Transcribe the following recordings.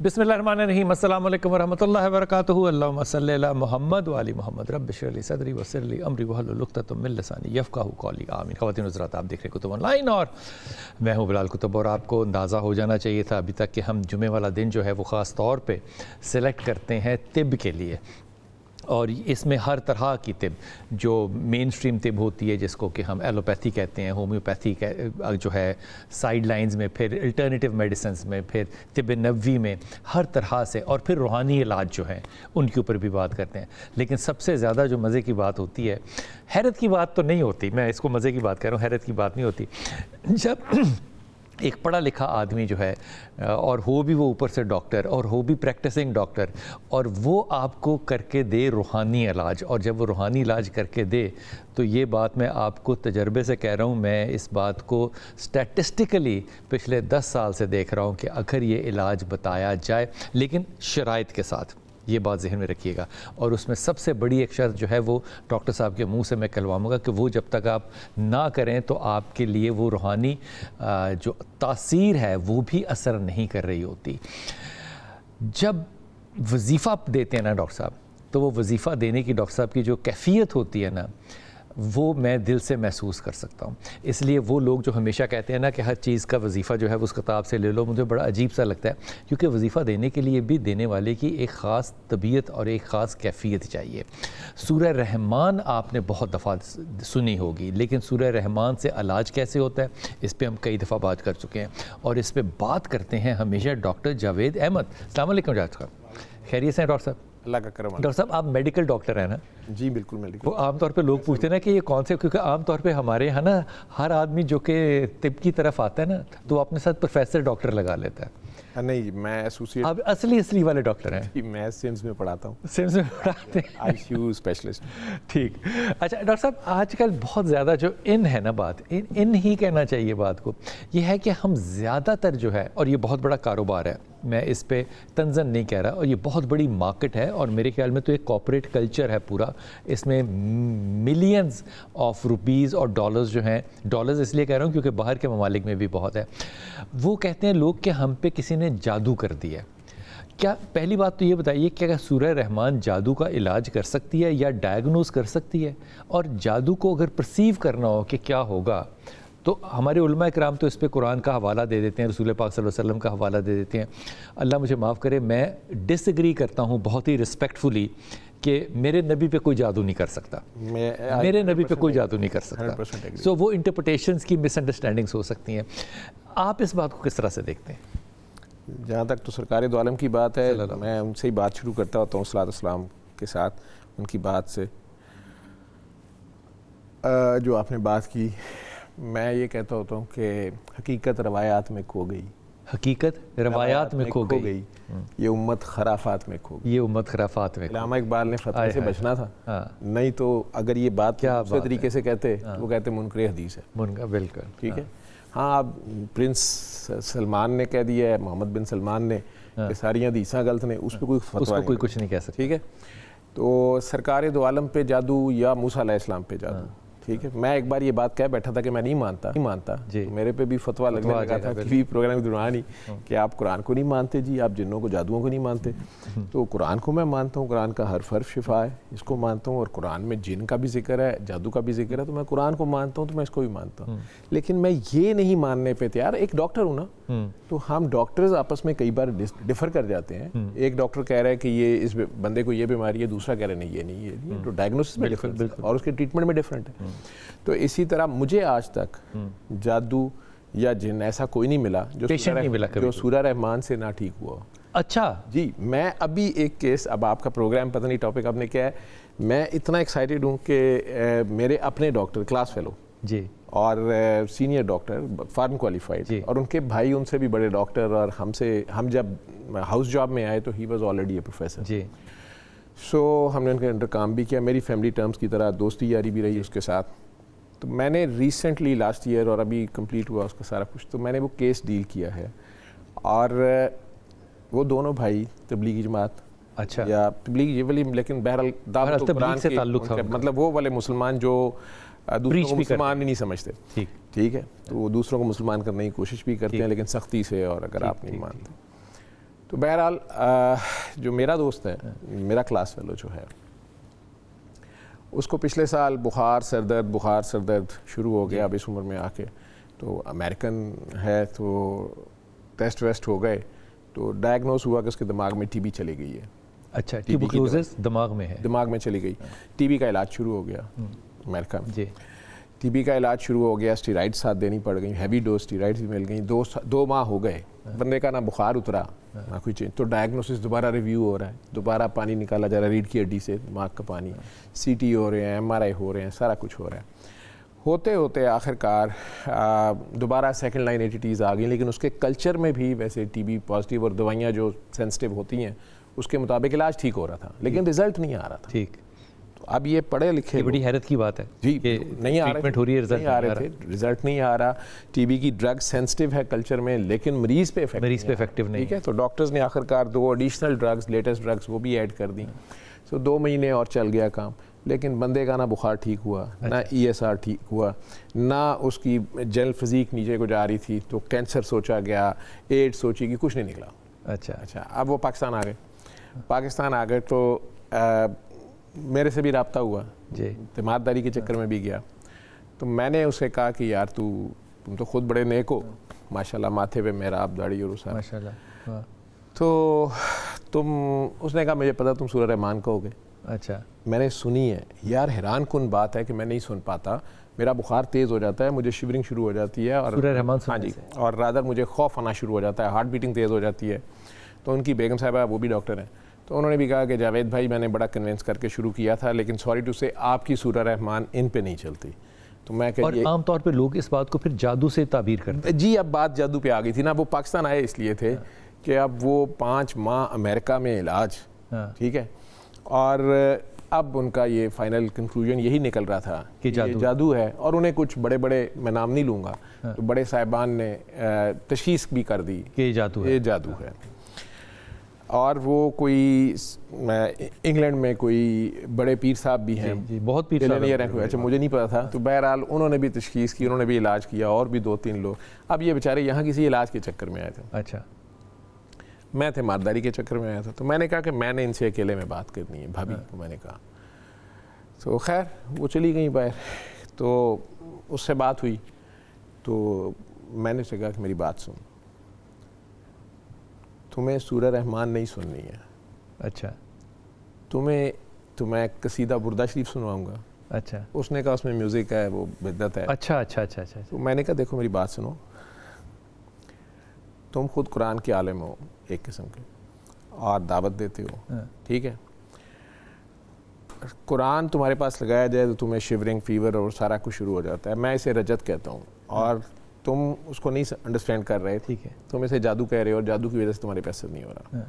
بسم اللہ الرحمن الرحیم، السلام علیکم ورحمۃ اللہ وبرکاتہ، اللہم صلی علی محمد وعلی محمد، رب اشرح لی صدری ویسر لی امری واحلل عقدۃ من لسانی یفقہوا قولی، آمین۔ خواتین و حضرات، آپ دیکھ رہے ہیں کتب آن لائن اور میں ہوں بلال کتب، اور آپ کو اندازہ ہو جانا چاہیے تھا ابھی تک کہ ہم جمعے والا دن جو ہے وہ خاص طور پہ سلیکٹ کرتے ہیں طب کے لیے، اور اس میں ہر طرح کی طب جو مین سٹریم طب ہوتی ہے، جس کو کہ ہم ایلوپیتھی کہتے ہیں، ہومیوپیتھی جو ہے سائیڈ لائنز میں، پھر الٹرنیٹیو میڈیسنز میں، پھر طب نبوی میں، ہر طرح سے، اور پھر روحانی علاج جو ہیں ان کے اوپر بھی بات کرتے ہیں۔ لیکن سب سے زیادہ جو مزے کی بات ہوتی ہے، حیرت کی بات تو نہیں ہوتی، میں اس کو مزے کی بات کہہ رہا ہوں، حیرت کی بات نہیں ہوتی، جب ایک پڑھا لکھا آدمی جو ہے، اور ہو بھی وہ اوپر سے ڈاکٹر، اور ہو بھی پریکٹسنگ ڈاکٹر، اور وہ آپ کو کر کے دے روحانی علاج، اور جب وہ روحانی علاج کر کے دے تو یہ بات میں آپ کو تجربے سے کہہ رہا ہوں، میں اس بات کو سٹیٹسٹیکلی پچھلے 10 سال سے دیکھ رہا ہوں کہ اگر یہ علاج بتایا جائے، لیکن شرائط کے ساتھ، یہ بات ذہن میں رکھیے گا، اور اس میں سب سے بڑی ایک شرط جو ہے وہ ڈاکٹر صاحب کے منہ سے میں کہلواؤں گا کہ وہ جب تک آپ نہ کریں تو آپ کے لیے وہ روحانی جو تاثیر ہے وہ بھی اثر نہیں کر رہی ہوتی۔ جب وظیفہ دیتے ہیں نا ڈاکٹر صاحب، تو وہ وظیفہ دینے کی ڈاکٹر صاحب کی جو کیفیت ہوتی ہے نا، وہ میں دل سے محسوس کر سکتا ہوں۔ اس لیے وہ لوگ جو ہمیشہ کہتے ہیں نا کہ ہر چیز کا وظیفہ جو ہے وہ اس کتاب سے لے لو، مجھے بڑا عجیب سا لگتا ہے، کیونکہ وظیفہ دینے کے لیے بھی دینے والے کی ایک خاص طبیعت اور ایک خاص کیفیت چاہیے۔ سورہ رحمان آپ نے بہت دفعہ سنی ہوگی، لیکن سورہ رحمان سے علاج کیسے ہوتا ہے اس پہ ہم کئی دفعہ بات کر چکے ہیں، اور اس پہ بات کرتے ہیں ہمیشہ ڈاکٹر جاوید احمد۔ السلام علیکم ڈاکٹر صاحب، خیریت سے ہیں ڈاکٹر صاحب؟ اللہ کا کرم۔ ڈاکٹر صاحب آپ میڈیکل ڈاکٹر ہیں نا؟ جی بالکل میڈیکل۔ وہ عام طور پہ لوگ پوچھتے ہیں نا کہ یہ کون سے، کیونکہ عام طور پہ ہمارے یہاں نا ہر آدمی جو کہ طب کی طرف آتا ہے نا تو وہ اپنے ساتھ پروفیسر ڈاکٹر لگا لیتا ہے۔ نہیں، میں ایسوسیٹ، آپ اصلی والے ڈاکٹر ہیں؟ میں سمس میں پڑھاتا ہوں، سمس میں پڑھاتے ہیں، آئی سی یو اسپیشلسٹ۔ ٹھیک۔ اچھا ڈاکٹر صاحب، آج کل بہت زیادہ جو ان ہے نا بات، ان ہی کہنا چاہیے بات کو، یہ ہے کہ ہم زیادہ تر جو ہے، اور یہ بہت بڑا کاروبار ہے، میں اس پہ تنزن نہیں کہہ رہا، اور یہ بہت بڑی مارکیٹ ہے، اور میرے خیال میں تو ایک کارپوریٹ کلچر ہے پورا، اس میں ملینز آف روپیز اور ڈالرز جو ہیں، ڈالرز اس لیے کہہ رہا ہوں کیونکہ باہر کے ممالک میں بھی بہت ہے، وہ کہتے ہیں لوگ کہ ہم پہ کسی نے جادو کر دیا۔ کیا پہلی بات تو یہ بتائیے کہ اگر سورہ رحمان جادو کا علاج کر سکتی ہے یا ڈائیگنوز کر سکتی ہے، اور جادو کو اگر پرسیو کرنا ہو کہ کیا ہوگا، تو ہمارے علماء اکرام تو اس پہ قرآن کا حوالہ دے دیتے ہیں، رسول پاک صلی اللہ علیہ وسلم کا حوالہ دے دیتے ہیں۔ اللہ مجھے معاف کرے، میں ڈس ایگری کرتا ہوں بہت ہی رسپیکٹفلی کہ میرے نبی پہ کوئی جادو نہیں کر سکتا، میرے نبی پہ کوئی جادو نہیں کر سکتا، سو وہ انٹرپریٹیشنز کی مس انڈرسٹینڈنگس ہو سکتی ہیں۔ آپ اس بات کو کس طرح سے دیکھتے ہیں؟ جہاں تک تو سرکار دو عالم کی بات ہے، میں ان سے ہی بات شروع کرتا ہوتا ہوں صلاۃ والسلام کے ساتھ، ان کی بات سے جو آپ نے بات کی، میں یہ کہتا ہوتا ہوں کہ حقیقت روایات میں کھو گئی، حقیقت روایات میں کھو گئی، یہ امت خرافات میں کھو گئی، یہ امت خرافات میں۔ علامہ اقبال نے فتوے سے بچنا تھا، نہیں تو اگر یہ بات دوسرے طریقے سے کہتے، وہ کہتے منکر حدیث ہے۔ بالکل ٹھیک ہے، ہاں اب پرنس سلمان نے کہہ دیا ہے، محمد بن سلمان نے، کہ ساری حدیثاں غلط نے، اس پہ کوئی فتویٰ کوئی کچھ نہیں کہہ سکتا۔ ٹھیک ہے، تو سرکار دو عالم پہ جادو یا موسیٰ علیہ السلام پہ جادو، ٹھیک ہے، میں ایک بار یہ بات کہہ بیٹھا تھا کہ میں نہیں مانتا، میرے پہ بھی فتویٰ لگنے لگا تھا کہ پروگرام کے دوران ہی کہ آپ قرآن کو نہیں مانتے جی، آپ جنوں کو جادوؤں کو نہیں مانتے، تو قرآن کو میں مانتا ہوں، قرآن کا ہر حرف شفا ہے، اس کو مانتا ہوں، اور قرآن میں جن کا بھی ذکر ہے، جادو کا بھی ذکر ہے، تو میں قرآن کو مانتا ہوں، تو میں اس کو بھی مانتا ہوں، لیکن میں یہ نہیں ماننے پہ تیار، ایک ڈاکٹر ہوں نا، تو ہم ڈاکٹرز آپس میں کئی بار ڈفر کر جاتے ہیں، ایک ڈاکٹر کہہ رہا ہے کہ یہ اس بندے کو یہ بیماری ہے، دوسرا کہہ رہا ہے نہیں یہ نہیں، یہ تو ڈائگنوسس میں ڈفرنٹ ہے اور اس کے ٹریٹمنٹ میں ڈفرنٹ ہے۔ تو اسی طرح مجھے آج تک جادو یا جن ایسا کوئی نہیں ملا جو سورہ رحمان سے نہ ٹھیک ہوا۔ اچھا جی، میں ابھی ایک کیس، اب آپ کا پروگرام پتہ نہیں ٹاپک آپ نے کیا ہے، میں اتنا ایکسائٹیڈ ہوں کہ میرے اپنے ڈاکٹر کلاس فیلو جی اور سینئر ڈاکٹر فارم کوالیفائڈ، اور ان کے بھائی ان سے بھی بڑے ڈاکٹر، اور ہم جب ہاؤس جاب میں آئے تو he was already a professor ji, so ہم نے ان کے انڈر کام بھی کیا، میری فیملی ٹرمز کی طرح دوستی یاری بھی رہی اس کے ساتھ۔ تو میں نے ریسنٹلی لاسٹ ایئر، اور ابھی کمپلیٹ ہوا اس کا سارا کچھ، تو میں نے وہ کیس ڈیل کیا ہے، اور وہ دونوں بھائی تبلیغی جماعت، اچھا، یا تبلیغ یہ والی، لیکن بہرحال دعوت قرآن سے تعلق ہے، مطلب وہ والے مسلمان جو دوسروں کو مسلمان ہی نہیں سمجھتے، ٹھیک ہے، تو وہ دوسروں کو مسلمان کرنے کی کوشش بھی کرتے ہیں لیکن سختی سے، اور اگر آپ نہیں مانتے تو بہرحال جو میرا دوست ہے, میرا کلاس فیلو جو ہے, اس کو پچھلے سال بخار سر درد شروع ہو گیا اب اس عمر میں آ کے. تو امریکن ہے تو ٹیسٹ ویسٹ ہو گئے تو ڈائگنوز ہوا کہ اس کے دماغ میں ٹی بی چلی گئی ہے. اچھا, ٹیوبرکلوزس دماغ میں ہے, دماغ میں چلی گئی. ٹی بی کا علاج شروع ہو گیا امریکہ میں. جی, ٹی بی کا علاج شروع ہو گیا, اسٹیرائڈ ساتھ دینی پڑ گئی, ہیوی ڈوز اسٹیرائڈ بھی مل گئیں. 2 ماہ ہو گئے, بندے کا نہ بخار اترا نہ کوئی چینج. تو ڈائگنوسس دوبارہ ریویو ہو رہا ہے, دوبارہ پانی نکالا جا رہا ہے ریڑھ کی ہڈی سے, دماغ کا پانی, سی ٹی ہو رہے ہیں, ایم آر آئی ہو رہے ہیں, سارا کچھ ہو رہا ہے. ہوتے ہوتے آخر کار دوبارہ سیکنڈ لائن ایٹیٹیز آ گئی, لیکن اس کے کلچر میں بھی ویسے ٹی بی پازیٹیو اور دوائیاں جو سینسٹیو ہوتی ہیں اس کے مطابق علاج ٹھیک ہو رہا تھا, لیکن رزلٹ نہیں آ رہا تھا. ٹھیک, تو اب یہ پڑھے لکھے, یہ بڑی حیرت کی بات ہے جی, نہیں آ ٹریٹمنٹ ہو رہی ہے, رزلٹ نہیں آ رہا. ٹی بی کی ڈرگ سینسٹیو ہے کلچر میں, لیکن مریض پہ افیکٹو نہیں. ٹھیک ہے, تو ڈاکٹرز نے آخر کار 2 ایڈیشنل ڈرگز, لیٹسٹ ڈرگز وہ بھی ایڈ کر دیں. سو 2 مہینے اور چل گیا کام, لیکن بندے کا نہ بخار ٹھیک ہوا, نہ ای ایس آر ٹھیک ہوا, نہ اس کی جنرل فزیک نیچے کو جا رہی تھی. تو کینسر سوچا گیا, ایڈز سوچی گئی, کچھ نہیں نکلا. اچھا, اب وہ پاکستان آ گئے. تو میرے سے بھی رابطہ ہوا, اعتماد داری کے چکر میں بھی گیا. تو میں نے اسے کہا کہ یار تم تو خود بڑے نیک ہو ماشاءاللہ, ماتھے پہ محراب, داڑھی اور اسا ماشاءاللہ, تو اس نے کہا مجھے پتا تم سورہ رحمان کہوگے. اچھا, میں نے سنی ہے یار, حیران کن بات ہے کہ میں نہیں سن پاتا, میرا بخار تیز ہو جاتا ہے, مجھے شیورنگ شروع ہو جاتی ہے, اور سورہ رحمان ہاں جی, اور رادر مجھے خوف آنا شروع ہو جاتا ہے, ہارٹ بیٹنگ تیز ہو جاتی ہے. تو ان کی بیگم صاحبہ وہ بھی ڈاکٹر ہیں, تو انہوں نے بھی کہا کہ جاوید بھائی میں نے بڑا کنونس کر کے شروع کیا تھا, لیکن سوری ٹو سے آپ کی سورہ رحمان ان پہ نہیں چلتی. تو میں کہ اور عام طور پہ لوگ اس بات کو پھر جادو سے تعبیر کرتے ہیں. جی, اب بات جادو پہ آ گئی تھی نا. وہ پاکستان آئے اس لیے تھے کہ اب وہ 5 ماہ امریکہ میں علاج, ٹھیک ہے, اور اب ان کا یہ فائنل کنکلوژن یہی نکل رہا تھا کہ یہ جادو ہے. اور انہیں کچھ بڑے میں نام نہیں لوں گا, تو بڑے صاحبان نے تشخیص بھی کر دی کہ یہ جادو ہے. اور وہ کوئی انگلینڈ میں کوئی بڑے پیر صاحب بھی ہیں, بہت پیر صاحب ہیں, اچھا مجھے نہیں پتا تھا. تو بہرحال انہوں نے بھی تشخیص کی, انہوں نے بھی علاج کیا, اور بھی 2-3 لوگ. اب یہ بیچارے یہاں کسی علاج کے چکر میں آئے تھے. اچھا, میں تھے مارداری کے چکر میں آیا تھا. تو میں نے کہا کہ میں نے ان سے اکیلے میں بات کرنی ہے, بھابھی کو میں نے کہا. تو خیر وہ چلی گئیں باہر, تو اس سے بات ہوئی. تو میں نے اسے کہا کہ میری بات سن, تمہیں سورہ رحمان نہیں سننی ہے. اچھا, تو میں قصیدہ بردہ شریف سنواؤں گا. اچھا, اس نے کہا اس میں میوزک ہے, وہ بدعت ہے. اچھا. تو میں نے کہا دیکھو میری بات سنو, تم خود قرآن کے عالم ہو ایک قسم کے, اور دعوت دیتے ہو, ٹھیک ہے. قرآن تمہارے پاس لگایا جائے تو تمہیں شیورنگ, فیور اور سارا کچھ شروع ہو جاتا ہے. میں اسے رجت کہتا ہوں, اور تم اس کو نہیں انڈرسٹینڈ کر رہے, ٹھیک ہے, تم اسے جادو کہہ رہے ہو, اور جادو کی وجہ سے تمہارے پہ اثر نہیں ہو رہا.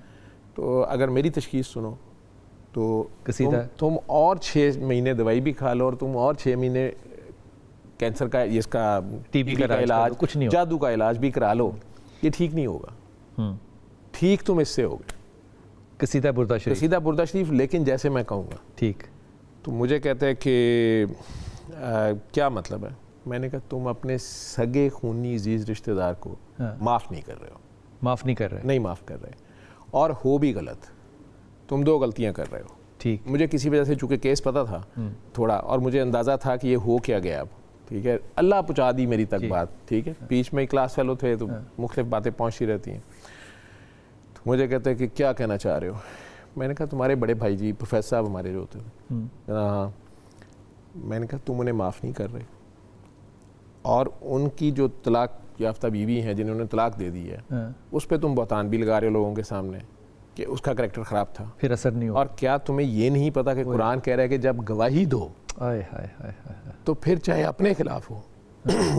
تو اگر میری تشخیص سنو تو تم اور 6 مہینے دوائی بھی کھا لو, اور تم اور 6 مہینے کینسر کا, اس کا ٹی بی کا علاج, کچھ نہیں, جادو کا علاج بھی کرا لو, یہ ٹھیک نہیں ہوگا. ٹھیک تم اس سے ہوگے قصیدہ بردہ شریف, لیکن جیسے میں کہوں گا. ٹھیک. تو مجھے کہتے ہیں کہ کیا مطلب ہے. میں نے کہا تم اپنے سگے خونی عزیز رشتہ دار کو معاف نہیں کر رہے ہو, نہیں معاف کر رہے, اور ہو بھی غلط. تم 2 غلطیاں کر رہے ہو. ٹھیک. مجھے کسی وجہ سے چونکہ کیس پتا تھا تھوڑا, اور مجھے اندازہ تھا کہ یہ ہو کیا گیا اب, ٹھیک ہے, اللہ پہنچا دی میری تک بات, ٹھیک ہے. بیچ میں کلاس فیلو تھے تو مختلف باتیں پہنچتی رہتی ہیں. تو مجھے کہتے ہیں کہ کیا کہنا چاہ رہے ہو. میں نے کہا تمہارے بڑے بھائی جی پروفیسر صاحب ہمارے جو ہوتے ہیں, ہاں. میں نے کہا تم انہیں معاف نہیں کر رہے, اور ان کی جو طلاق یافتہ بیوی ہیں جنہوں نے طلاق دے دی ہے, اس پہ تم بہتان بھی لگا رہے ہو لوگوں کے سامنے کہ اس کا کریکٹر خراب تھا, پھر اثر نہیں ہوا. اور کیا تمہیں یہ نہیں پتا کہ قرآن کہہ رہا ہے کہ جب گواہی دو تو پھر چاہے اپنے خلاف ہو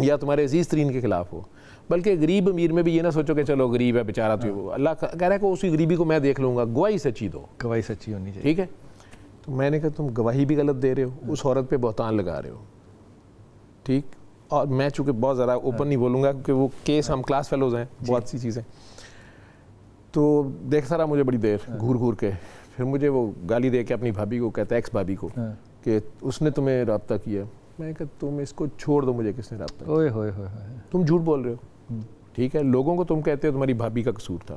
یا تمہارے عزیز ترین کے خلاف ہو, بلکہ غریب امیر میں بھی یہ نہ سوچو کہ چلو غریب ہے بیچارہ, تو اللہ کہہ رہا ہے کہ اسی غریبی کو میں دیکھ لوں گا, گواہی سچی دو, گواہی سچی ہونی چاہیے, ٹھیک ہے. تو میں نے کہا تم گواہی بھی غلط دے رہے ہو, اس عورت پہ بہتان لگا رہے ہو, ٹھیک. اور میں چونکہ بہت زیادہ اوپن نہیں بولوں گا کیونکہ وہ کیس ہم کلاس فیلوز ہیں, بہت سی چیزیں. تو دیکھتا رہا مجھے بڑی دیر گھور کے, پھر مجھے وہ گالی دے کے اپنی بھابھی کو کہتا ہے, ایکس بھابھی کو, کہ اس نے تمہیں رابطہ کیا. میں نے کہا تم اس کو چھوڑ دو, مجھے کس نے رابطہ کیا, تم جھوٹ بول رہے ہو, ٹھیک ہے. لوگوں کو تم کہتے ہو تمہاری بھابھی کا قصور تھا,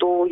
2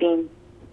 3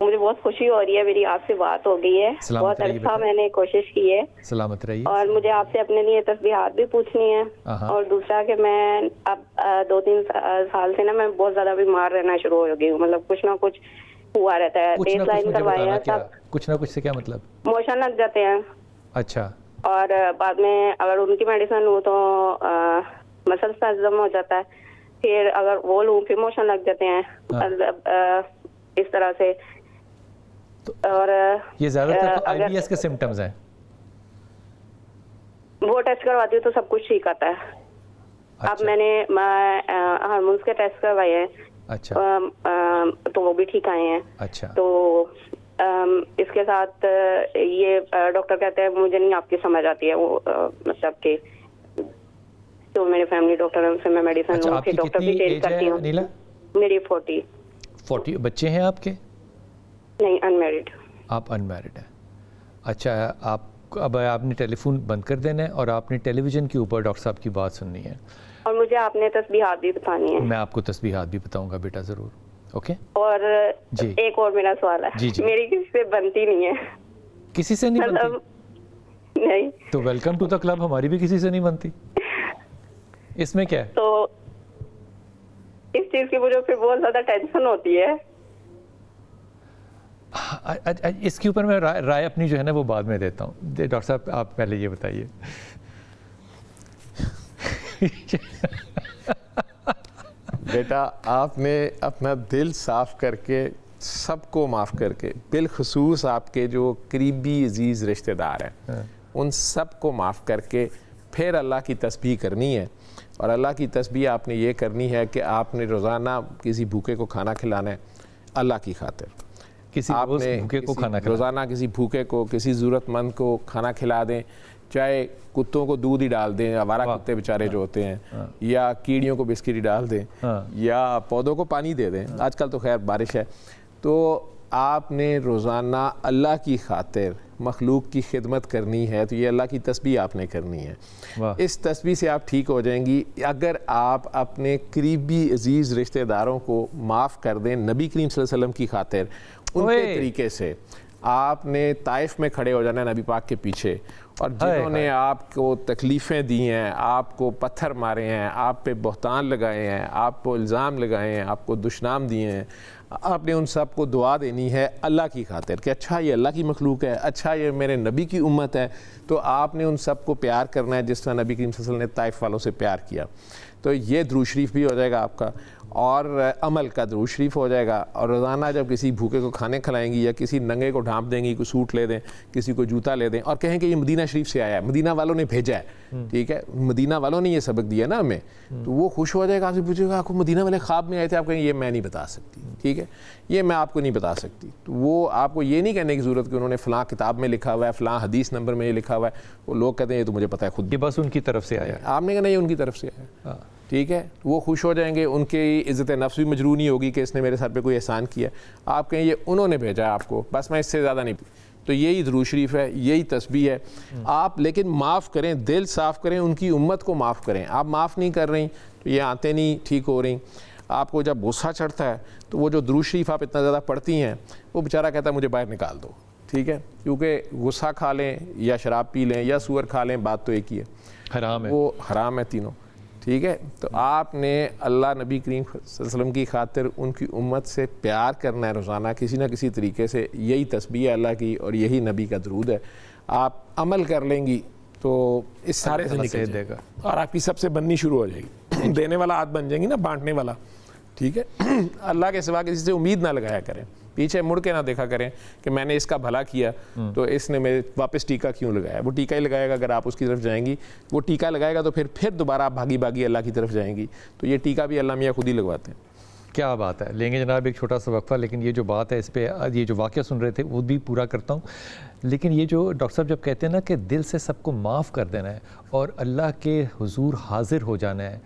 مجھے بہت خوشی ہو رہی ہے, میری آپ سے بات ہو گئی ہے, بہت عرصہ میں نے کوشش کی ہے. سلامت رہیے. اور مجھے آپ سے اپنے لیے تسبیحات بھی پوچھنی ہے, اور دوسرا کہ میں اب 2-3 سال سے نا میں بہت زیادہ بیمار رہنا شروع ہو گئی ہوں, مطلب کچھ نہ کچھ ہوا رہتا ہے. بیس لائن کروایا سب. کچھ نہ کچھ سے کیا مطلب؟ موشن لگ جاتے ہیں. اچھا. اور بعد میں اگر ان کی میڈیسن لوں تو مسل اسپازم ہو جاتا ہے, پھر اگر وہ لوں پھر موشن لگ جاتے ہیں, اس طرح سے. اور یہ زیادہ تر آئی بی ایس کے سمٹمز ہیں. وہ ٹیسٹ کرواتی ہوں تو سب کچھ ٹھیک آتا ہے. اب میں نے ہارمونس کے ٹیسٹ کروائے ہیں. اچھا. تو وہ بھی ٹھیک آئے ہیں. اچھا. تو اس کے ساتھ یہ ڈاکٹر کہتے ہیں مجھے نہیں آپ کی سمجھ آتی ہے وہ مطلب کہ تو میرے فیملی ڈاکٹر ہیں, ان سے میں میڈیسن لوں, پھر ڈاکٹر بھی چینج کرتی ہوں. میری 40 بچے ہیں آپ کے؟ نہیں, انمیرڈ. آپ انمیرڈ ہیں. اچھا. اب آپ نے ٹیلی فون بند کر دینا ہے اور آپ نے ٹیلی ویژن کے اوپر ڈاکٹر صاحب کی بات سننی ہے, اور مجھے آپ نے تسبیحات بھی بتانی ہے. میں آپ کو تسبیحات بھی بتاؤں گا بیٹا, ضرور. اوکے. اور ایک اور میرا سوال ہے. میری کسی سے بنتی نہیں ہے. کسی سے نہیں بنتی؟ نہیں. تو ویلکم ٹو دا کلب, ہماری بھی کسی سے نہیں بنتی. اس میں کیا ہے؟ تو اس چیز کی مجھے پھر بہت زیادہ ٹینشن ہوتی ہے. اس کے اوپر میں رائے اپنی جو ہے نا وہ بعد میں دیتا ہوں. ڈاکٹر صاحب آپ پہلے یہ بتائیے. بیٹا آپ نے اپنا دل صاف کر کے, سب کو معاف کر کے, بالخصوص آپ کے جو قریبی عزیز رشتہ دار ہیں ان سب کو معاف کر کے پھر اللہ کی تسبیح کرنی ہے. اور اللہ کی تسبیح آپ نے یہ کرنی ہے کہ آپ نے روزانہ کسی بھوکے کو کھانا کھلانا ہے اللہ کی خاطر. آپ نے روزانہ کسی بھوکے کو, کسی ضرورت مند کو کھانا کھلا دیں, چاہے کتوں کو دودھ ہی ڈال دیں, آوارہ کتے بیچارے جو ہوتے ہیں, یا کیڑیوں کو بسکٹ ہی ڈال دیں, یا پودوں کو پانی دے دیں. آج کل تو خیر بارش ہے. تو آپ نے روزانہ اللہ کی خاطر مخلوق کی خدمت کرنی ہے, تو یہ اللہ کی تسبیح آپ نے کرنی ہے. اس تسبیح سے آپ ٹھیک ہو جائیں گی. اگر آپ اپنے قریبی عزیز رشتہ داروں کو معاف کر دیں نبی کریم صلی اللہ علیہ وسلم کی خاطر, ان کے طریقے سے آپ نے طائف میں کھڑے ہو جانا ہے نبی پاک کے پیچھے, اور جنہوں نے آپ کو تکلیفیں دی ہیں, آپ کو پتھر مارے ہیں, آپ پہ بہتان لگائے ہیں, آپ کو الزام لگائے ہیں, آپ کو دشنام دیے ہیں, آپ نے ان سب کو دعا دینی ہے اللہ کی خاطر کہ اچھا یہ اللہ کی مخلوق ہے, اچھا یہ میرے نبی کی امت ہے. تو آپ نے ان سب کو پیار کرنا ہے جس طرح نبی کریم صلی اللہ علیہ وسلم نے طائف والوں سے پیار کیا. تو یہ درود شریف بھی ہو جائے گا آپ کا, اور عمل کا درود شریف ہو جائے گا. اور روزانہ جب کسی بھوکے کو کھانے کھلائیں گی, یا کسی ننگے کو ڈھانپ دیں گی, کوئی سوٹ لے دیں, کسی کو جوتا لے دیں, اور کہیں کہ یہ مدینہ شریف سے آیا ہے, مدینہ والوں نے بھیجا ہے, ٹھیک ہے, مدینہ والوں نے یہ سبق دیا نا ہمیں, تو وہ خوش ہو جائے گا. آپ سے پوچھے گا آپ کو مدینہ والے خواب میں آئے تھے, آپ کہیں یہ میں نہیں بتا سکتی, ٹھیک ہے, یہ میں آپ کو نہیں بتا سکتی. تو وہ آپ کو یہ نہیں کہنے کی ضرورت کہ انہوں نے فلاں کتاب میں لکھا ہوا ہے, فلاں حدیث نمبر میں یہ لکھا ہوا ہے. وہ لوگ کہتے ہیں یہ تو مجھے پتہ ہے خود, یہ بس ان کی طرف سے آیا ہے. آپ نے کہا نہیں یہ ان کی طرف سے آیا ہے, ٹھیک ہے. وہ خوش ہو جائیں گے, ان کی عزت نفس بھی مجروح نہیں ہوگی کہ اس نے میرے سر پہ کوئی احسان کیا. آپ کہیں یہ انہوں نے بھیجا ہے آپ کو, بس میں اس سے زیادہ نہیں. تو یہی درود شریف ہے, یہی تسبیح ہے. آپ لیکن معاف کریں, دل صاف کریں, ان کی امت کو معاف کریں. آپ معاف نہیں کر رہی تو یہ آتے نہیں ٹھیک ہو رہی. آپ کو جب غصہ چڑھتا ہے تو وہ جو درود شریف آپ اتنا زیادہ پڑھتی ہیں, وہ بیچارہ کہتا ہے مجھے باہر نکال دو, ٹھیک ہے, کیونکہ غصہ کھا لیں یا شراب پی لیں یا سور کھا لیں, بات تو ایک ہی ہے, حرام ہے, وہ حرام ہے تینوں, ٹھیک ہے. تو آپ نے اللہ نبی کریم صلی اللہ علیہ وسلم کی خاطر ان کی امت سے پیار کرنا ہے روزانہ کسی نہ کسی طریقے سے. یہی تسبیح ہے اللہ کی اور یہی نبی کا درود ہے. آپ عمل کر لیں گی تو اس سارے سے نکل جائے گا, اور آپ کی سب سے بننی شروع ہو جائے گی. دینے والا ہاتھ بن جائیں گی نا, بانٹنے والا, ٹھیک ہے. اللہ کے سوا کسی سے امید نہ لگایا کریں, پیچھے مڑ کے نہ دیکھا کریں کہ میں نے اس کا بھلا کیا تو اس نے میرے واپس ٹیکا کیوں لگایا. وہ ٹیکا ہی لگائے گا اگر آپ اس کی طرف جائیں گی, وہ ٹیکا لگائے گا تو پھر دوبارہ آپ بھاگی بھاگی اللہ کی طرف جائیں گی. تو یہ ٹیکا بھی اللہ میاں خود ہی لگواتے ہیں. کیا بات ہے. لیں گے جناب ایک چھوٹا سا وقفہ, لیکن یہ جو بات ہے اس پہ, یہ جو واقعہ سن رہے تھے وہ بھی پورا کرتا ہوں. لیکن یہ جو ڈاکٹر صاحب جب کہتے ہیں نا کہ دل سے سب کو معاف کر دینا ہے اور اللہ کے حضور حاضر ہو جانا ہے,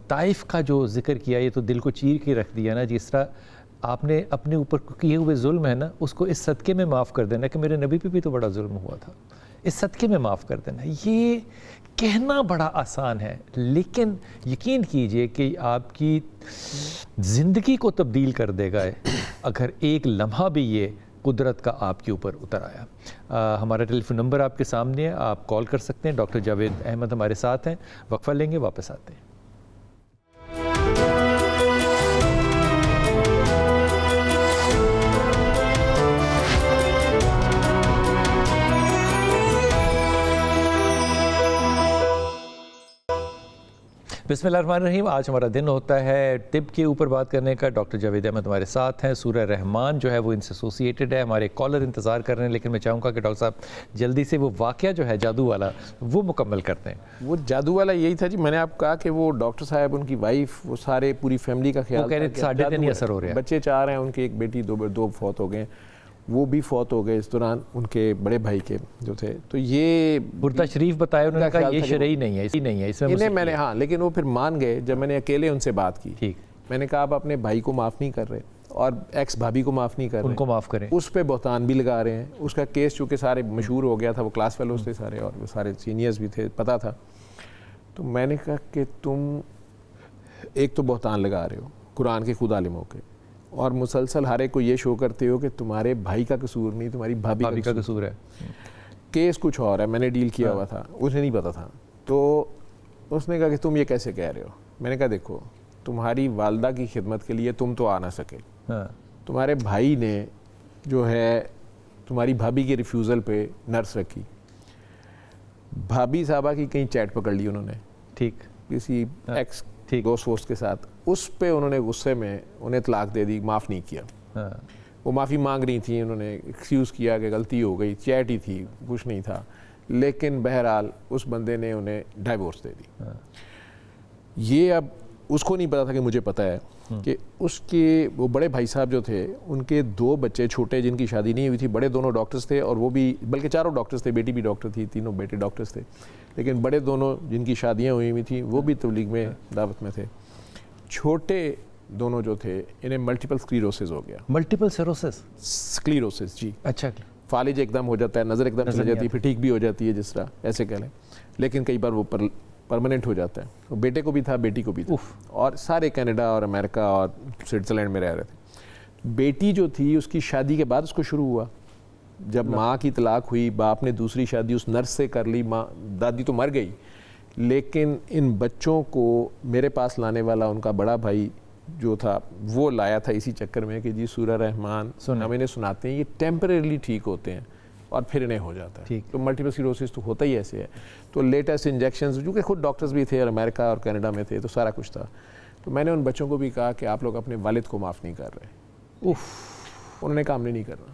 طائف کا جو ذکر کیا, یہ تو دل کو چیر کے رکھ دیا نا. جس طرح آپ نے اپنے اوپر کیے ہوئے ظلم ہے نا, اس کو اس صدقے میں معاف کر دینا کہ میرے نبی پہ بھی تو بڑا ظلم ہوا تھا, اس صدقے میں معاف کر دینا. یہ کہنا بڑا آسان ہے لیکن یقین کیجئے کہ آپ کی زندگی کو تبدیل کر دے گا اگر ایک لمحہ بھی یہ قدرت کا آپ کے اوپر اتر آیا. ہمارا ٹیلی فون نمبر آپ کے سامنے ہے, آپ کال کر سکتے ہیں. ڈاکٹر جاوید احمد ہمارے ساتھ ہیں, وقفہ لیں گے, واپس آتے ہیں. بسم اللہ الرحمن الرحیم. آج ہمارا دن ہوتا ہے طب کے اوپر بات کرنے کا. ڈاکٹر جاوید احمد ہمارے ساتھ ہیں. سورہ رحمان جو ہے وہ ان سے ایسوسیٹڈ ہے. ہمارے کالر انتظار کر رہے ہیں لیکن میں چاہوں گا کہ ڈاکٹر صاحب جلدی سے وہ واقعہ جو ہے جادو والا وہ مکمل کرتے ہیں. وہ جادو والا یہی تھا جی, میں نے آپ کہا کہ وہ ڈاکٹر صاحب, ان کی وائف, وہ سارے پوری فیملی کا خیال, وہ کہہ رہے تھے 3.5 اثر ہو رہا ہے, بچے 4 ہیں ان کے, ایک بیٹی, دو فوت ہو گئے, وہ بھی فوت ہو گئے اس دوران ان کے بڑے بھائی کے جو تھے. تو یہ بردہ شریف بتایا, انہوں نے کہا یہ شرعی نہیں ہے, اسی نہیں ہے, اس میں میں نے, ہاں, لیکن وہ پھر مان گئے جب میں نے اکیلے ان سے بات کی. ٹھیک, میں نے کہا آپ اپنے بھائی کو معاف نہیں کر رہے اور ایکس بھابھی کو معاف نہیں کر رہے, ان کو معاف کریں, اس پہ بہتان بھی لگا رہے ہیں. اس کا کیس چونکہ سارے مشہور ہو گیا تھا, وہ کلاس فیلوز تھے سارے اور وہ سارے سینئرز بھی تھے, پتہ تھا. تو میں نے کہا کہ تم ایک تو بہتان لگا رہے ہو قرآن کے خود عالموں کے, اور مسلسل ہر ایک کو یہ شو کرتے ہو کہ تمہارے بھائی کا قصور نہیں, تمہاری بھابھی کا قصور ہے. کیس کچھ اور ہے, میں نے ڈیل کیا ہوا تھا, اسے نہیں پتا تھا. تو اس نے کہا کہ تم یہ کیسے کہہ رہے ہو. میں نے کہا دیکھو, تمہاری والدہ کی خدمت کے لیے تم تو آ نہ سکے, تمہارے بھائی نے جو ہے تمہاری بھابھی کے ریفیوزل پہ نرس رکھی, بھابھی صاحبہ کی کہیں چیٹ پکڑ لی انہوں نے, ٹھیک, کسی ایکس دوست ووست کے ساتھ, اس پہ انہوں نے غصے میں انہیں طلاق دے دی, معاف نہیں کیا. وہ معافی مانگ رہی تھیں, انہوں نے ایکسکیوز کیا کہ غلطی ہو گئی, چیٹ ہی تھی, کچھ نہیں تھا, لیکن بہرحال اس بندے نے انہیں ڈائیورس دے دی. یہ اب اس کو نہیں پتا تھا کہ مجھے پتا ہے کہ اس کے وہ بڑے بھائی صاحب جو تھے, ان کے 2 بچے چھوٹے جن کی شادی نہیں ہوئی تھی, بڑے دونوں ڈاکٹرز تھے, اور وہ بھی بلکہ 4 ڈاکٹرز تھے, بیٹی بھی ڈاکٹر تھی, 3 بیٹے ڈاکٹرز تھے, لیکن بڑے دونوں جن کی شادیاں ہوئی تھیں وہ بھی تبلیغ میں دعوت میں تھے. چھوٹے دونوں جو تھے انہیں ملٹیپل اسکلیروسس ہو گیا. ملٹیپل اسکلیروسس, جی, اچھا, فالج ایک دم ہو جاتا ہے, نظر ایک دم چلی جاتی ہے, پھر ٹھیک بھی ہو جاتی ہے جس طرح ایسے کہہ لیں, لیکن کئی بار وہ پرماننٹ ہو جاتا ہے. بیٹے کو بھی تھا, بیٹی کو بھی تھا, اور سارے کینیڈا اور امریکہ اور سوئٹزرلینڈ میں رہ رہے تھے. بیٹی جو تھی اس کی شادی کے بعد اس کو شروع ہوا, جب ماں کی طلاق ہوئی, باپ نے دوسری شادی اس نرس سے کر لی, ماں دادی تو مر گئی, لیکن ان بچوں کو میرے پاس لانے والا ان کا بڑا بھائی جو تھا وہ لایا تھا اسی چکر میں کہ جی سورہ رحمان ہم انہیں سناتے ہیں, یہ ٹیمپریرلی ٹھیک ہوتے ہیں اور پھر انہیں ہو جاتا ہے. تو ملٹیپل اسکلیروسس تو ہوتا ہی ایسے ہے. تو لیٹسٹ انجیکشنز, جو کہ خود ڈاکٹرز بھی تھے اور امریکہ اور کینیڈا میں تھے, تو سارا کچھ تھا. تو میں نے ان بچوں کو بھی کہا کہ آپ لوگ اپنے والد کو معاف نہیں کر رہے. انہوں نے کہا ہم نے نہیں کرنا,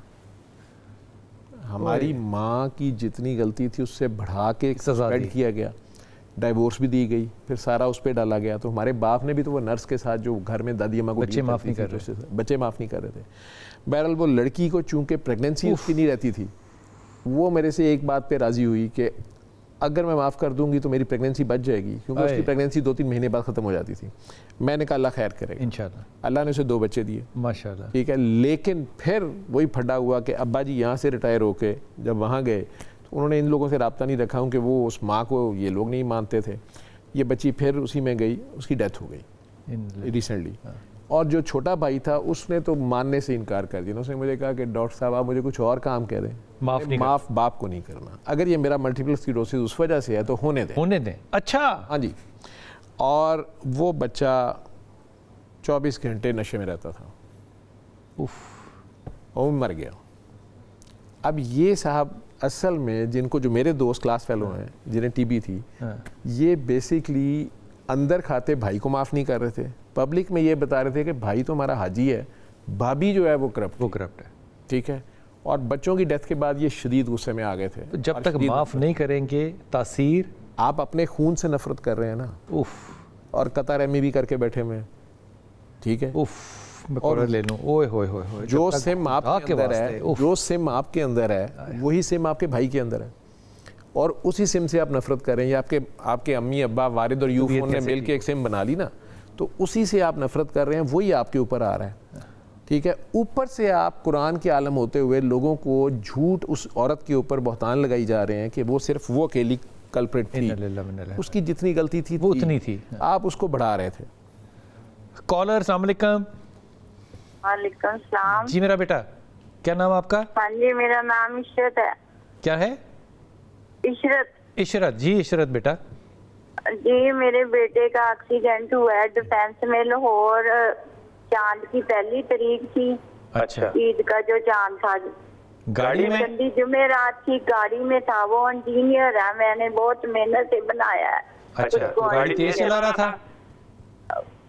ہماری ماں کی جتنی غلطی تھی اس سے بڑھا کے سسپینڈ کیا گیا, ڈائیورس بھی دی گئی, پھر سارا اس پہ ڈالا گیا. تو ہمارے باپ نے بھی تو وہ نرس کے ساتھ جو گھر میں دادی اماں کو بچے معاف نہیں کر رہے تھے. بہرحال وہ لڑکی کو چونکہ پریگننسی اس کی نہیں رہتی تھی, وہ میرے سے ایک بات پہ راضی ہوئی کہ اگر میں معاف کر دوں گی تو میری پریگننسی بچ جائے گی, کیونکہ اس کی پریگننسی 2-3 مہینے بعد ختم ہو جاتی تھی. میں نے کہا اللہ خیر کرے گا انشاءاللہ. اللہ نے اسے 2 بچے دیے ماشاءاللہ, ٹھیک ہے. لیکن پھر وہی پھڈا ہوا کہ ابا جی یہاں سے ریٹائر ہو کے جب وہاں گئے تو انہوں نے ان لوگوں سے رابطہ نہیں رکھا, کیونکہ وہ اس ماں کو یہ لوگ نہیں مانتے تھے. یہ بچی پھر اسی میں گئی, اس کی ڈیتھ ہو گئی ریسنٹلی. اور جو چھوٹا بھائی تھا اس نے تو ماننے سے انکار کر دیا. اس نے مجھے کہا کہ ڈاکٹر صاحب آپ مجھے کچھ اور کام کہہ رہے ہیں, معاف باپ کو نہیں کرنا. اگر یہ میرا ملٹیپل اسکلیروسس اس وجہ سے ہے تو ہونے دیں. اچھا, ہاں جی. اور وہ بچہ 24 گھنٹے نشے میں رہتا تھا, وہ مر گیا. اب یہ صاحب اصل میں جن کو, جو میرے دوست کلاس فیلو ہیں جنہیں ٹی بی تھی, یہ بیسکلی اندر کھاتے بھائی کو معاف نہیں کر رہے تھے, پبلک میں یہ بتا رہے تھے کہ بھائی تو ہمارا حاجی ہے, بھابھی جو ہے وہ کرپٹ ہے, ٹھیک ہے. اور بچوں کی ڈیتھ کے بعد یہ شدید غصے میں آ گئے تھے. جب تک معاف نہیں کریں گے تاثیر, آپ اپنے خون سے نفرت کر رہے ہیں نا, اور قطع رحمی بھی کر کے بیٹھے ہوئے, ٹھیک ہے. اور لے لوں, اوئے ہوئے ہوئے, جو سم آپ کے اندر ہے, جو سم آپ کے اندر ہے وہی سم آپ کے بھائی کے اندر ہے, اور اسی سم سے آپ نفرت کر رہے ہیں. یا آپ کے امی ابا والد اور یوفون نے مل کے ایک سم بنا لی نا, تو اسی سے آپ نفرت کر رہے ہیں, وہی آپ کے اوپر آ رہا ہے, ٹھیک ہے. اوپر سے آپ قرآن کے عالم ہوتے ہوئے لوگوں کو جھوٹ اس عورت کے اوپر بہتان لگائی جا رہے ہیں کہ وہ صرف وہ اکیلی کلپریٹ تھی, اس کی جتنی غلطی تھی وہ اتنی تھی, آپ اس کو بڑھا رہے تھے. کالر السلام علیکم. وعلیکم السلام. جی میرا بیٹا, کیا نام آپ کا؟ ہاں جی میرا نام عشرت ہے. کیا ہے؟ عشرت. عشرت, جی عشرت بیٹا. جی میرے بیٹے کا ایکسیڈنٹ ہوا ہے ڈیفینس میں لاہور, چاند کی 1 تاریخ تھی. اچھا, عید کا جو چاند تھا, گاڑی میں ٹھنڈی جمعرات کی گاڑی میں تھا. وہ انجینئر ہے, میں نے بہت محنت سے بنایا ہے. اچھا, تو گاڑی تیز چلا رہا تھا؟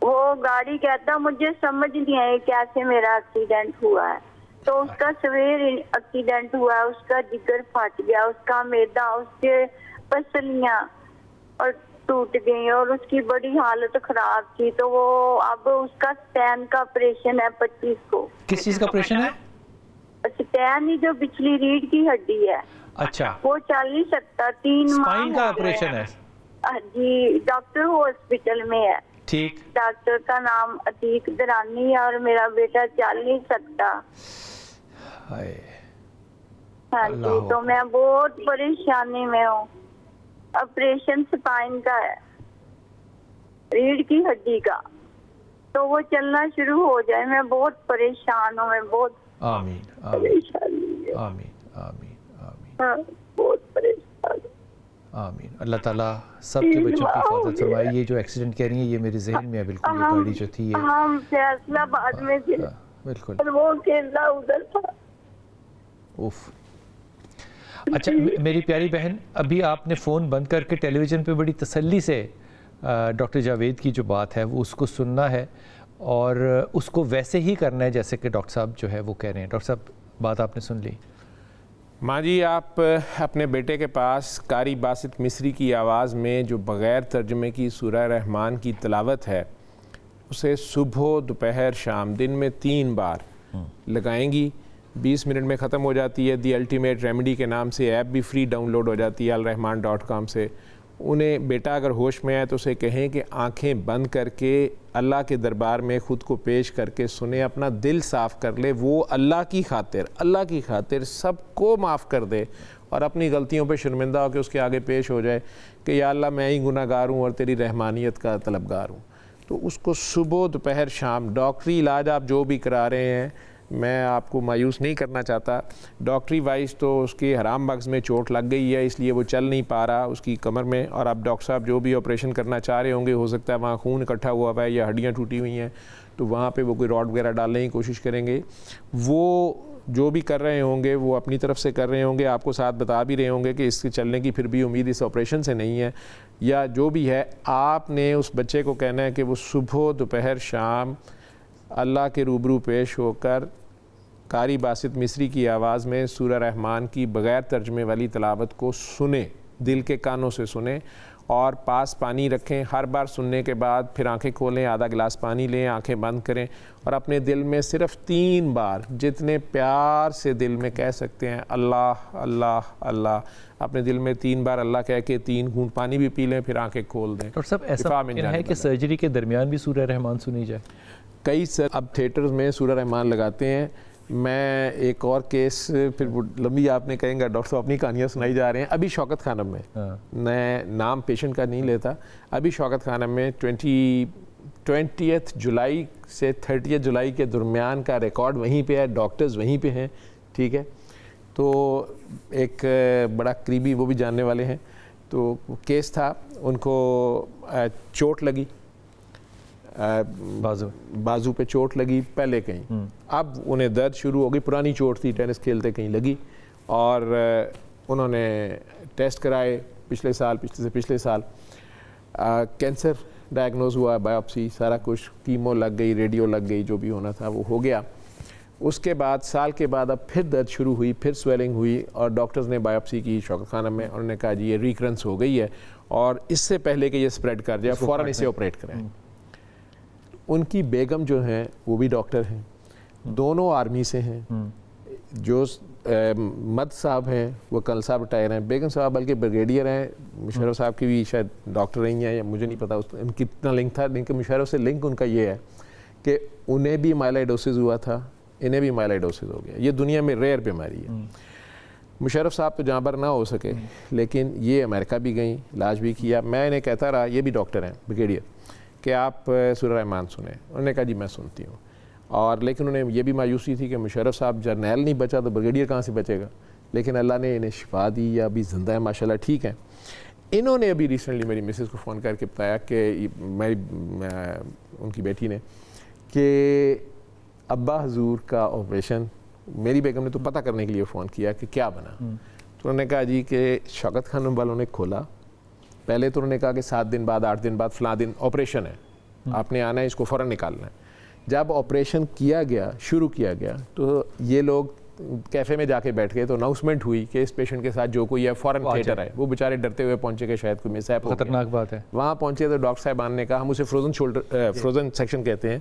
وہ گاڑی کہتا مجھے سمجھ نہیں آئی کیسے میرا ایکسیڈنٹ ہوا ہے. تو اس کا سویر ایکسیڈنٹ ہوا ہے, اس کا جگر پھٹ گیا, اس کا میدا, اس کے پسلیاں اور ٹوٹ گئی اور اس کی بڑی حالت خراب تھی. تو وہ اب اس کا سٹین کا آپریشن ہے 25 کو. کس چیز کا آپریشن ہے؟ سٹین ہی جو پچھلی ریڑھ کی ہڈی ہے. اچھا, وہ چل نہیں سکتا, 3 ماہ اسپائن کا آپریشن ہے؟ جی ڈاکٹر ہاسپٹل میں ہے. ٹھیک. ڈاکٹر کا نام عتیق درانی ہے اور میرا بیٹا چل نہیں سکتا. ہاں جی, تو میں بہت پریشانی میں ہوں. آپریشن سپائن کا ہے, ریڑھ کی ہڈی کا, تو وہ چلنا شروع ہو جائے. میں بہت پریشان ہوں, میں بہت آمین پریشانی, آمین آمین آمین, ہاں بہت پریشان. آمین. اللہ تعالیٰ سب کے بچوں کی حفاظت فرمائے. یہ جو ایکسیڈنٹ کہہ رہی ہیں یہ میرے ذہن میں ہے بالکل, یہ گاڑی جو تھی یہ ہم فیصلہ آباد میں تھے, بالکل. وہ کیلا ادھر تھا. اوف. اچھا میری پیاری بہن, ابھی آپ نے فون بند کر کے ٹیلی ویژن پہ بڑی تسلی سے ڈاکٹر جاوید کی جو بات ہے وہ اس کو سننا ہے اور اس کو ویسے ہی کرنا ہے جیسے کہ ڈاکٹر صاحب جو ہے وہ کہہ رہے ہیں. ڈاکٹر صاحب بات آپ نے سن لی. ماں جی, آپ اپنے بیٹے کے پاس قاری باسط مصری کی آواز میں جو بغیر ترجمے کی سورہ رحمان کی تلاوت ہے اسے صبح, دوپہر, شام, دن میں 3 بار لگائیں گی. 20 منٹ میں ختم ہو جاتی ہے. دی الٹیمیٹ ریمیڈی کے نام سے ایپ بھی فری ڈاؤن لوڈ ہو جاتی ہے alrahman.com سے. انہیں بیٹا اگر ہوش میں آئے تو اسے کہیں کہ آنکھیں بند کر کے اللہ کے دربار میں خود کو پیش کر کے سنیں, اپنا دل صاف کر لے. وہ اللہ کی خاطر سب کو معاف کر دے اور اپنی غلطیوں پہ شرمندہ ہو کے اس کے آگے پیش ہو جائے کہ یا اللہ میں ہی گناہ گار ہوں اور تیری رحمانیت کا طلبگار ہوں. تو اس کو صبح, دوپہر, شام, ڈاکٹری علاج آپ جو بھی کرا رہے ہیں, میں آپ کو مایوس نہیں کرنا چاہتا. ڈاکٹری وائز تو اس کے حرام مغز میں چوٹ لگ گئی ہے, اس لیے وہ چل نہیں پا رہا اس کی کمر میں. اور آپ ڈاکٹر صاحب جو بھی آپریشن کرنا چاہ رہے ہوں گے, ہو سکتا ہے وہاں خون اکٹھا ہوا ہے یا ہڈیاں ٹوٹی ہوئی ہیں, تو وہاں پہ وہ کوئی راڈ وغیرہ ڈالنے کی کوشش کریں گے. وہ جو بھی کر رہے ہوں گے وہ اپنی طرف سے کر رہے ہوں گے, آپ کو ساتھ بتا بھی رہے ہوں گے کہ اس کے چلنے کی پھر بھی امید اس آپریشن سے نہیں ہے یا جو بھی ہے. آپ نے اس بچے کو کہنا ہے کہ وہ صبح, دوپہر, شام اللہ کے روبرو پیش ہو کر قاری باسط مصری کی آواز میں سورہ رحمان کی بغیر ترجمے والی تلاوت کو سنیں, دل کے کانوں سے سنیں اور پاس پانی رکھیں. ہر بار سننے کے بعد پھر آنکھیں کھولیں, آدھا گلاس پانی لیں, آنکھیں بند کریں اور اپنے دل میں صرف 3 بار جتنے پیار سے دل میں کہہ سکتے ہیں اللہ اللہ اللہ, اپنے دل میں 3 بار اللہ کہہ کے 3 گھونٹ پانی بھی پی لیں, پھر آنکھیں کھول دیں. ڈاکٹر صاحب ایسا ممکن ہے کہ سرجری کے درمیان بھی سورہ رحمان سنی جائے؟ کئی اب تھیٹرز میں سورہ رحمان لگاتے ہیں. میں ایک اور کیس, پھر لمبی آپ نے کہیں گا ڈاکٹر صاحب اپنی کہانیاں سنائی جا رہے ہیں. ابھی شوکت خانم میں, میں نام پیشنٹ کا نہیں لیتا, ابھی شوکت خانم میں 20 جولائی سے 30 جولائی کے درمیان کا ریکارڈ وہیں پہ ہے, ڈاکٹرز وہیں پہ ہیں, ٹھیک ہے. تو ایک بڑا قریبی, وہ بھی جاننے والے ہیں, تو کیس تھا, ان کو چوٹ لگی, بازو پہ چوٹ لگی پہلے کہیں, اب انہیں درد شروع ہو گئی, پرانی چوٹ تھی, ٹینس کھیلتے کہیں لگی, اور انہوں نے ٹیسٹ کرائے پچھلے سال کینسر ڈائگنوز ہوا, بایوپسی سارا کچھ, کیمو لگ گئی, ریڈیو لگ گئی, جو بھی ہونا تھا وہ ہو گیا. اس کے بعد سال کے بعد اب پھر درد شروع ہوئی, پھر سویلنگ ہوئی, اور ڈاکٹرز نے بایوپسی کی شوکت خانم میں, انہوں نے کہا جی یہ ریکرنس ہو گئی ہے اور اس سے پہلے کہ یہ سپریڈ کر جائے فوراً اسے آپریٹ کریں. ان کی بیگم جو ہیں وہ بھی ڈاکٹر ہیں, دونوں آرمی سے ہیں. جو مد صاحب ہیں وہ کرنل صاحب ریٹائر ہیں, بیگم صاحب بلکہ بریگیڈیئر ہیں. مشرف صاحب کی بھی شاید ڈاکٹر رہی ہیں, یا مجھے نہیں پتا ان کی کتنا لنک تھا, لیکن مشرف سے لنک ان کا یہ ہے کہ انہیں بھی مائلائڈوسس ہوا تھا, انہیں بھی مائلائڈوسس ہو گیا. یہ دنیا میں ریئر بیماری ہے. مشرف صاحب تو جہاں پر نہ ہو سکے لیکن یہ امریکہ بھی گئیں, علاج بھی کیا. میں انہیں کہتا رہا, یہ بھی ڈاکٹر ہیں بریگیڈیئر, کہ آپ سورہ رحمان سنیں. انہوں نے کہا جی میں سنتی ہوں. اور لیکن انہیں یہ بھی مایوسی تھی کہ مشرف صاحب جرنیل نہیں بچا تو بریگیڈیئر کہاں سے بچے گا, لیکن اللہ نے انہیں شفا دی, یا ابھی زندہ ہے ماشاءاللہ, ٹھیک ہیں. انہوں نے ابھی ریسنٹلی میری مسز کو فون کر کے بتایا کہ ان کی بیٹی نے کہ ابا حضور کا آپریشن, میری بیگم نے تو پتہ کرنے کے لیے فون کیا کہ کیا بنا. تو انہوں نے کہا جی کہ شوکت خانم والوں نے کھولا. پہلے تو انہوں نے کہا کہ 7 دن بعد 8 دن بعد فلاں دن آپریشن ہے, آپ نے آنا ہے, اس کو فوراً نکالنا ہے. جب آپریشن کیا گیا, شروع کیا گیا, تو یہ لوگ کیفے میں جا کے بیٹھ گئے, تو اناؤنسمنٹ ہوئی کہ اس پیشنٹ کے ساتھ جو کوئی ہے فوراً تھیٹر ہے. وہ بیچارے ڈرتے ہوئے پہنچے کہ شاید کوئی مس ہیپ ہو گیا. خطرناک بات ہے. وہاں پہنچے تو ڈاکٹر صاحبان نے کہا, ہم اسے فروزن سیکشن کہتے ہیں,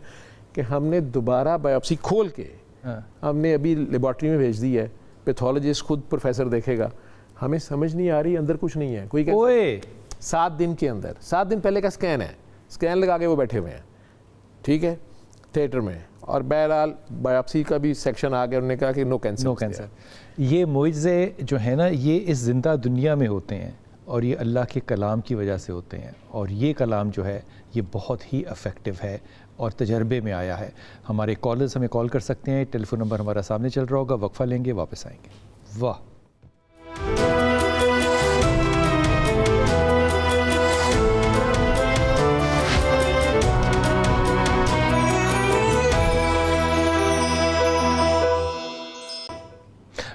کہ ہم نے دوبارہ بایوپسی کھول کے ہم نے ابھی لیبارٹری میں بھیج دی ہے, پیتھولوجسٹ خود پروفیسر دیکھے گا, ہمیں سمجھ نہیں آ رہی اندر کچھ نہیں ہے. کوئی کہتا 7 دن کے اندر, 7 دن پہلے کا اسکین ہے, اسکین لگا کے وہ بیٹھے ہوئے ہیں, ٹھیک ہے, تھیٹر میں. اور بہرحال بایوپسی کا بھی سیکشن آ گیا, انہوں نے کہا کہ نو کینسر. یہ معجزے جو ہیں نا, یہ اس زندہ دنیا میں ہوتے ہیں, اور یہ اللہ کے کلام کی وجہ سے ہوتے ہیں. اور یہ کلام جو ہے یہ بہت ہی افیکٹو ہے اور تجربے میں آیا ہے. ہمارے کالرز ہمیں کال کر سکتے ہیں, ٹیلی فون نمبر ہمارا سامنے چل رہا ہوگا. وقفہ لیں گے, واپس آئیں گے. واہ.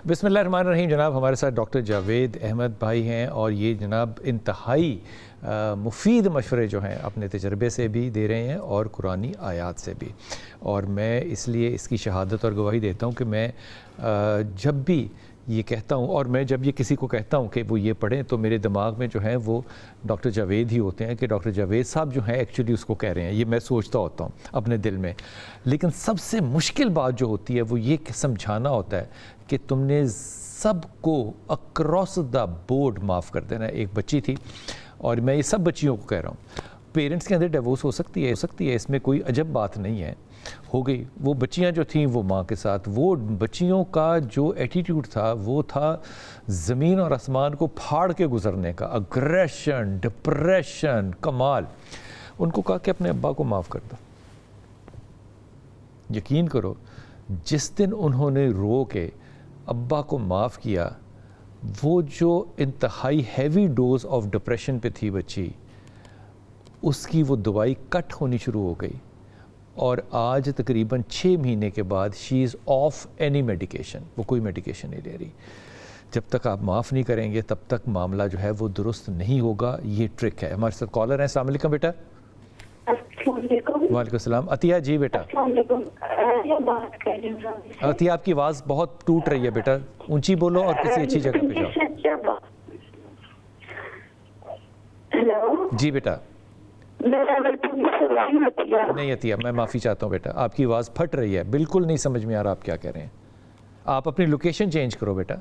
بسم اللہ الرحمن الرحیم. جناب ہمارے ساتھ ڈاکٹر جاوید احمد بھائی ہیں, اور یہ جناب انتہائی مفید مشورے جو ہیں اپنے تجربے سے بھی دے رہے ہیں اور قرآنی آیات سے بھی. اور میں اس لیے اس کی شہادت اور گواہی دیتا ہوں کہ میں جب بھی یہ کہتا ہوں, اور میں جب یہ کسی کو کہتا ہوں کہ وہ یہ پڑھیں, تو میرے دماغ میں جو ہیں وہ ڈاکٹر جاوید ہی ہوتے ہیں, کہ ڈاکٹر جاوید صاحب جو ہیں ایکچولی اس کو کہہ رہے ہیں. یہ میں سوچتا ہوتا ہوں اپنے دل میں. لیکن سب سے مشکل بات جو ہوتی ہے وہ یہ سمجھانا ہوتا ہے کہ تم نے سب کو اکراس دا بورڈ معاف کر دینا. ایک بچی تھی, اور میں یہ سب بچیوں کو کہہ رہا ہوں, پیرنٹس کے اندر ڈیورس ہو سکتی ہے, اس میں کوئی عجب بات نہیں ہے, ہو گئی. وہ بچیاں جو تھیں وہ ماں کے ساتھ, وہ بچیوں کا جو ایٹیٹیوڈ تھا وہ تھا زمین اور آسمان کو پھاڑ کے گزرنے کا, اگریشن, ڈپریشن, کمال. ان کو کہا کہ اپنے ابا کو معاف کر دو. یقین کرو, جس دن انہوں نے رو کے ابا کو معاف کیا, وہ جو انتہائی ہیوی ڈوز آف ڈپریشن پہ تھی بچی, اس کی وہ دوائی کٹ ہونی شروع ہو گئی. اور آج تقریباً 6 مہینے کے بعد شی از آف اینی میڈیکیشن, وہ کوئی میڈیکیشن نہیں لے رہی. جب تک آپ معاف نہیں کریں گے تب تک معاملہ جو ہے وہ درست نہیں ہوگا. یہ ٹرک ہے. ہمارے ساتھ کالر ہیں. السلام علیکم بیٹا. السلام علیکم. وعلیکم السلام. عطیہ جی بیٹا. السلام علیکم. عطیہ آپ کی آواز بہت ٹوٹ رہی ہے بیٹا, اونچی بولو اور کسی اچھی جگہ پہ جاؤ. ہیلو جی بیٹا. نہیں عطیہ, میں معافی چاہتا ہوں بیٹا, آپ کی آواز پھٹ رہی ہے, بالکل نہیں سمجھ میں آ رہا آپ کیا کہہ رہے ہیں. آپ اپنی لوکیشن چینج کرو بیٹا.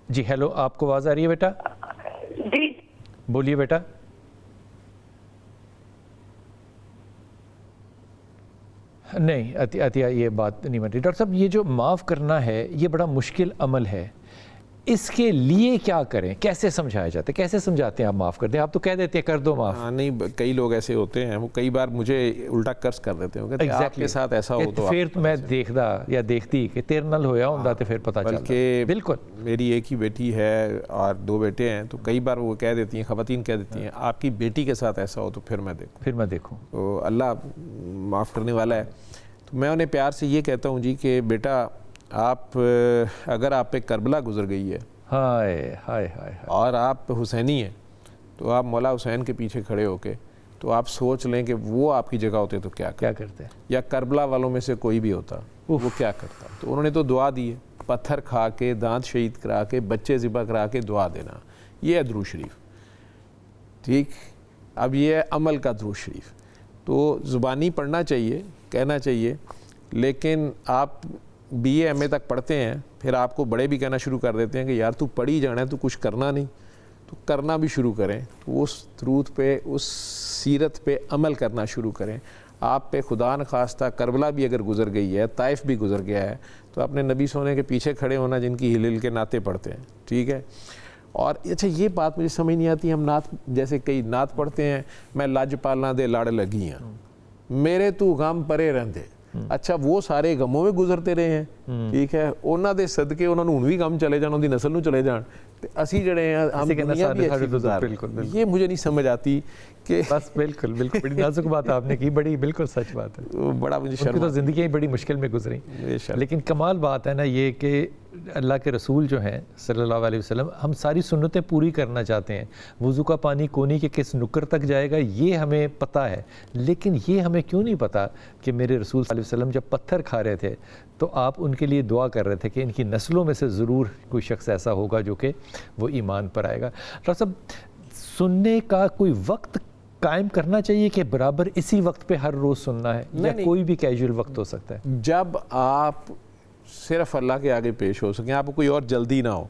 جی ہیلو, آپ کو آواز آ رہی ہے بیٹا؟ جی بولیے بیٹا. نہیں عطیہ یہ بات نہیں بن رہی. ڈاکٹر صاحب یہ جو معاف کرنا ہے یہ بڑا مشکل عمل ہے, اس کے لیے کیا کریں, کیسے سمجھایا جاتا ہے, کیسے سمجھاتے ہیں آپ معاف کر دیں؟ آپ تو کہہ دیتے ہیں کر دو معاف. نہیں, کئی لوگ ایسے ہوتے ہیں, وہ کئی بار مجھے الٹا قرض کر دیتے ہیں کہ آپ کے ساتھ ایسا ہو تو پھر میں دیکھدا یا دیکھتی کہ تیر نل ہویا ہوں تو پھر پتہ چلتا. بالکل. میری ایک ہی بیٹی ہے اور 2 بیٹے ہیں, تو کئی بار وہ کہہ دیتی ہیں, خواتین کہہ دیتی ہیں آپ کی بیٹی کے ساتھ ایسا ہو تو پھر میں دیکھوں. تو اللہ معاف کرنے والا ہے. تو میں انہیں پیار سے یہ کہتا ہوں جی کہ بیٹا آپ, اگر آپ پہ کربلا گزر گئی ہے ہائے ہائے ہائے اور آپ حسینی ہیں, تو آپ مولا حسین کے پیچھے کھڑے ہو کے تو آپ سوچ لیں کہ وہ آپ کی جگہ ہوتے تو کیا کرتے, یا کربلا والوں میں سے کوئی بھی ہوتا وہ کیا کرتا. تو انہوں نے تو دعا دی ہے, پتھر کھا کے, دانت شہید کرا کے, بچے ذبح کرا کے دعا دینا, یہ ہے درود شریف. ٹھیک, اب یہ ہے عمل کا درود شریف. تو زبانی پڑھنا چاہیے, کہنا چاہیے, لیکن آپ BA MA تک پڑھتے ہیں, پھر آپ کو بڑے بھی کہنا شروع کر دیتے ہیں کہ یار تو پڑھ ہی جانا ہے, تو کچھ کرنا نہیں, تو کرنا بھی شروع کریں. تو اس درود پہ, اس سیرت پہ عمل کرنا شروع کریں. آپ پہ خدا نخواستہ کربلا بھی اگر گزر گئی ہے، طائف بھی گزر گیا ہے، تو اپنے نبی سونے کے پیچھے کھڑے ہونا جن کی ہل ہل کے نعتیں پڑھتے ہیں، ٹھیک ہے. اور اچھا یہ بات مجھے سمجھ نہیں آتی، ہم نعت جیسے کئی نعت پڑھتے ہیں، میں لج پالنا دے لاڑ لگی ہیں میرے تو غم پرے رہندے. اچھا وہ سارے غموں میں گزرتے رہے ہیں، ٹھیک ہے، انہاں دے صدقے انہاں نوں ہن وی غم چلے جان، اُن دی نسل نوں چلے جان، تے اسی جڑے ہیں ہم دنیا بھی اچھی گزار. یہ مجھے نہیں سمجھ آتی کہ بس بالکل بڑی نازک بات آپ نے کی، بڑی بالکل سچ بات ہے. بڑا مجھے ان کی تو زندگیاں بڑی مشکل میں گزری، لیکن کمال بات ہے نا یہ کہ اللہ کے رسول جو ہیں صلی اللہ علیہ وسلم ہم ساری سنتیں پوری کرنا چاہتے ہیں. وضو کا پانی کونی کے کس نکر تک جائے گا یہ ہمیں پتہ ہے، لیکن یہ ہمیں کیوں نہیں پتہ کہ میرے رسول صلی اللہ علیہ وسلم جب پتھر کھا رہے تھے تو آپ ان کے لیے دعا کر رہے تھے کہ ان کی نسلوں میں سے ضرور کوئی شخص ایسا ہوگا جو کہ وہ ایمان پر آئے گا. ڈاکٹر صاحب سننے کا کوئی وقت قائم کرنا چاہیے کہ برابر اسی وقت پہ ہر روز سننا ہے، یا کوئی بھی کیجول وقت ہو سکتا ہے؟ جب آپ صرف اللہ کے آگے پیش ہو سکیں، آپ کو کوئی اور جلدی نہ ہو،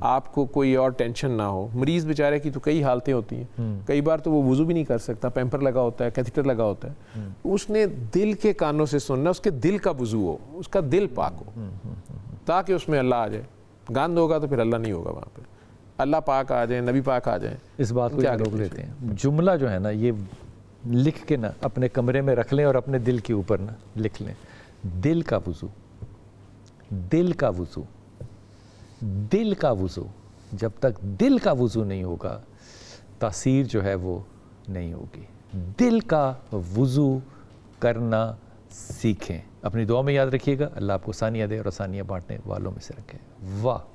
آپ کو کوئی اور ٹینشن نہ ہو. مریض بیچارے کی تو کئی حالتیں ہوتی ہیں، کئی بار تو وہ وضو بھی نہیں کر سکتا، پیمپر لگا ہوتا ہے، کیتھیٹر لگا ہوتا ہے. اس نے دل کے کانوں سے سننا، اس کے دل کا وضو ہو، اس کا دل پاک ہو، تاکہ اس میں اللہ آ جائے. گند ہوگا تو پھر اللہ نہیں ہوگا وہاں پہ. اللہ پاک آ جائیں، نبی پاک آ جائیں. اس بات کو کیا روک لیتے ہیں؟ جملہ جو ہے نا یہ لکھ کے نا اپنے کمرے میں رکھ لیں اور اپنے دل کے اوپر نا لکھ لیں، دل کا وضو، دل کا وضو، دل کا وضو. جب تک دل کا وضو نہیں ہوگا تاثیر جو ہے وہ نہیں ہوگی. دل کا وضو کرنا سیکھیں. اپنی دعا میں یاد رکھیے گا، اللہ آپ کو ثانیہ دے اور ثانیہ بانٹنے والوں میں سے رکھے. واہ.